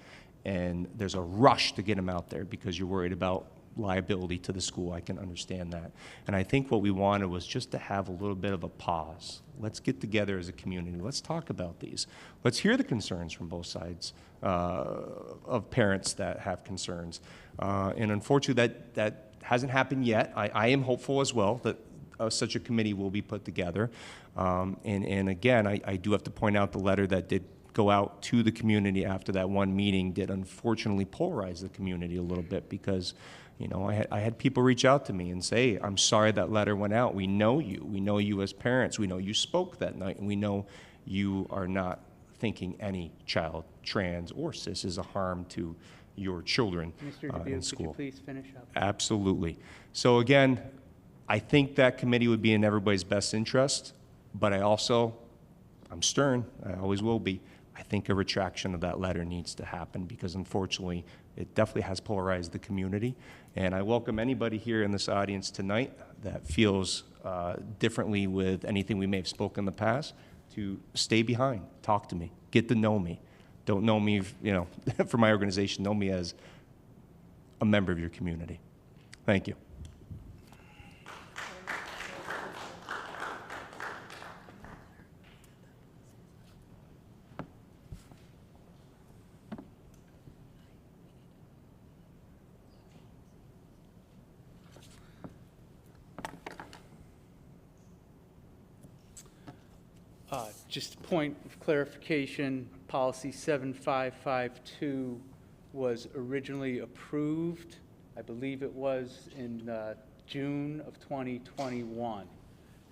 and there's a rush to get them out there because you're worried about liability to the school. I can understand that. And I think what we wanted was just to have a little bit of a pause. Let's get together as a community. Let's talk about these. Let's hear the concerns from both sides of parents that have concerns. And unfortunately, that hasn't happened yet. I am hopeful as well that such a committee will be put together. And again, I do have to point out the letter that did go out to the community after that one meeting did unfortunately polarize the community a little bit, because I had people reach out to me and say, I'm sorry that letter went out. We know you as parents, we know you spoke that night, and we know you are not thinking any child, trans or cis, is a harm to your children in school. Could you please finish up? Absolutely. So again, I think that committee would be in everybody's best interest, but I'm stern, I always will be, I think a retraction of that letter needs to happen because unfortunately, it definitely has polarized the community. And I welcome anybody here in this audience tonight that feels differently with anything we may have spoken in the past to stay behind, talk to me, get to know me. Don't know me, you know, for my organization, know me as a member of your community. Thank you. Just a point of clarification, policy 7552 was originally approved, I believe it was in June of 2021.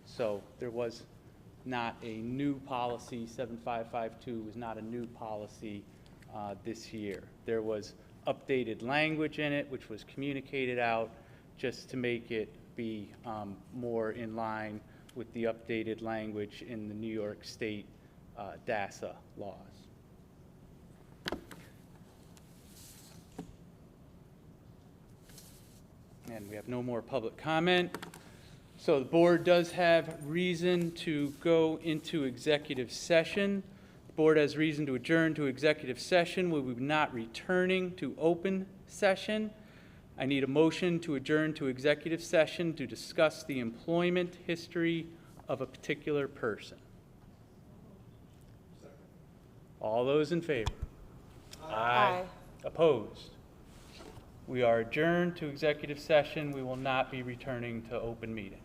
So there was not a new policy, 7552 was not a new policy this year. There was updated language in it, which was communicated out just to make it be more in line with the updated language in the New York State DASA laws. And we have no more public comment. So the board does have reason to go into executive session. The board has reason to adjourn to executive session. We will be not returning to open session. I need a motion to adjourn to executive session to discuss the employment history of a particular person. All those in favor? Aye. Opposed? We are adjourned to executive session. We will not be returning to open meeting.